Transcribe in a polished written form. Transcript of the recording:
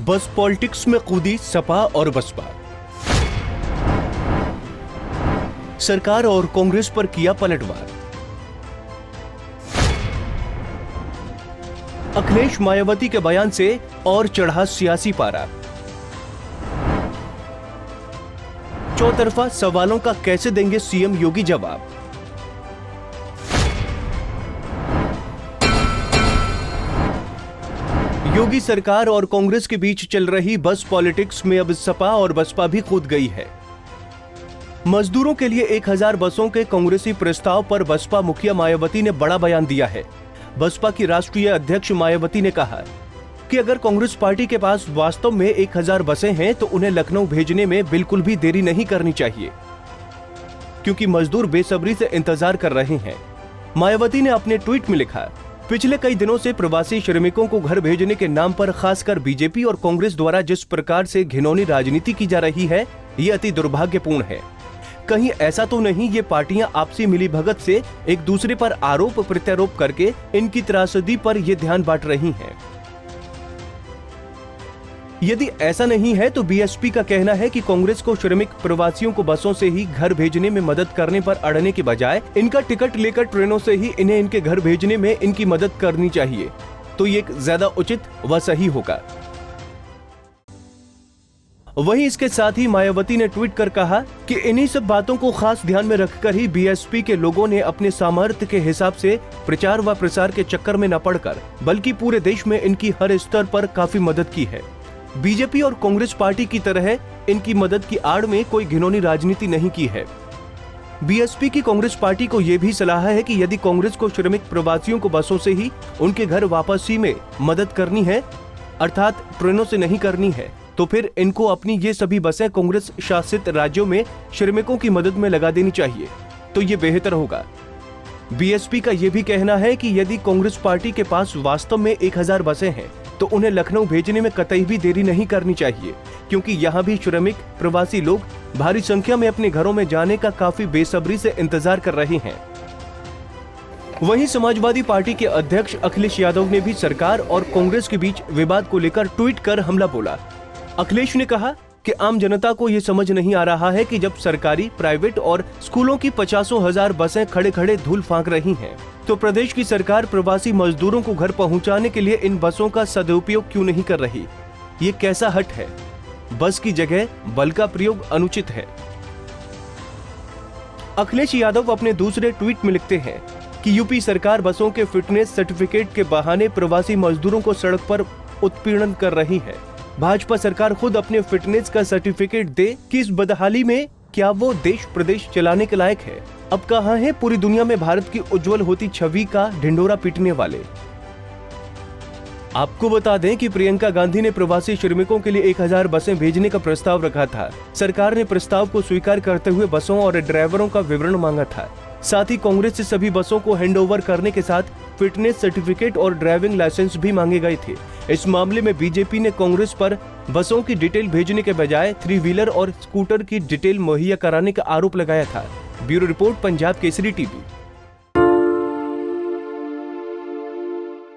बस पॉलिटिक्स में कूदी सपा और बसपा। सरकार और कांग्रेस पर किया पलटवार। अखिलेश मायावती के बयान से और चढ़ा सियासी पारा। चौतरफा सवालों का कैसे देंगे सीएम योगी जवाब। योगी सरकार और कांग्रेस के बीच चल रही बस पॉलिटिक्स में अब सपा और बसपा भी कूद गई है। मजदूरों के लिए 1000 बसों के कांग्रेसी प्रस्ताव पर बसपा मुखिया मायावती ने बड़ा बयान दिया है। बसपा की राष्ट्रीय अध्यक्ष मायावती ने कहा कि अगर कांग्रेस पार्टी के पास वास्तव में 1000 बसें हैं तो उन्हें लखनऊ भेजने में बिल्कुल भी देरी नहीं करनी चाहिए, क्योंकि मजदूर बेसब्री से इंतजार कर रहे हैं। मायावती ने अपने ट्वीट में लिखा, पिछले कई दिनों से प्रवासी श्रमिकों को घर भेजने के नाम पर खासकर बीजेपी और कांग्रेस द्वारा जिस प्रकार से घिनौनी राजनीति की जा रही है, ये अति दुर्भाग्यपूर्ण है। कहीं ऐसा तो नहीं ये पार्टियां आपसी मिलीभगत से एक दूसरे पर आरोप प्रत्यारोप करके इनकी त्रासदी पर ये ध्यान बांट रही हैं? यदि ऐसा नहीं है तो बीएसपी का कहना है कि कांग्रेस को श्रमिक प्रवासियों को बसों से ही घर भेजने में मदद करने पर अड़ने के बजाय इनका टिकट लेकर ट्रेनों से ही इन्हें इनके घर भेजने में इनकी मदद करनी चाहिए, तो ये ज्यादा उचित व सही होगा। वहीं इसके साथ ही मायावती ने ट्वीट कर कहा कि इन्हीं सब बातों को खास ध्यान में रखकर ही बीएसपी के लोगों ने अपने सामर्थ्य के हिसाब से प्रचार व प्रसार के चक्कर में न पड़कर बल्कि पूरे देश में इनकी हर स्तर पर काफी मदद की है। बीजेपी और कांग्रेस पार्टी की तरह इनकी मदद की आड़ में कोई घिनौनी राजनीति नहीं की है। बीएसपी की कांग्रेस पार्टी को यह भी सलाह है कि यदि कांग्रेस को श्रमिक प्रवासियों को बसों से ही उनके घर वापसी में मदद करनी है, अर्थात ट्रेनों से नहीं करनी है, तो फिर इनको अपनी ये सभी बसें कांग्रेस शासित राज्यों में श्रमिकों की मदद में लगा देनी चाहिए, तो ये बेहतर होगा। बीएसपी का यह भी कहना है कि यदि कांग्रेस पार्टी के पास वास्तव में 1000 बसें हैं तो उन्हें लखनऊ भेजने में कतई भी देरी नहीं करनी चाहिए, क्योंकि यहाँ भी श्रमिक प्रवासी लोग भारी संख्या में अपने घरों में जाने का काफी बेसब्री से इंतजार कर रहे हैं। वहीं समाजवादी पार्टी के अध्यक्ष अखिलेश यादव ने भी सरकार और कांग्रेस के बीच विवाद को लेकर ट्वीट कर हमला बोला। अखिलेश ने कहा कि आम जनता को ये समझ नहीं आ रहा है कि जब सरकारी, प्राइवेट और स्कूलों की 50,000 बसें खड़े खड़े धूल फांक रही हैं, तो प्रदेश की सरकार प्रवासी मजदूरों को घर पहुंचाने के लिए इन बसों का सदुपयोग क्यों नहीं कर रही? ये कैसा हट है? बस की जगह बल का प्रयोग अनुचित है। अखिलेश यादव अपने दूसरे ट्वीट में लिखते हैं कि यूपी सरकार बसों के फिटनेस सर्टिफिकेट के बहाने प्रवासी मजदूरों को सड़क पर उत्पीड़न कर रही है। भाजपा सरकार खुद अपने फिटनेस का सर्टिफिकेट दे कि इस बदहाली में क्या वो देश प्रदेश चलाने के लायक है? अब कहां है पूरी दुनिया में भारत की उज्जवल होती छवि का ढिंढोरा पीटने वाले? आपको बता दें कि प्रियंका गांधी ने प्रवासी श्रमिकों के लिए 1000 बसें भेजने का प्रस्ताव रखा था। सरकार ने प्रस्ताव को स्वीकार करते हुए बसों और ड्राइवरों का विवरण मांगा था। साथ ही कांग्रेस से सभी बसों को हैंडओवर करने के साथ फिटनेस सर्टिफिकेट और ड्राइविंग लाइसेंस भी मांगे गए थे। इस मामले में बीजेपी ने कांग्रेस पर बसों की डिटेल भेजने के बजाय 3 व्हीलर और स्कूटर की डिटेल मुहैया कराने का आरोप लगाया था। Bureau report, Punjab Kesari TV.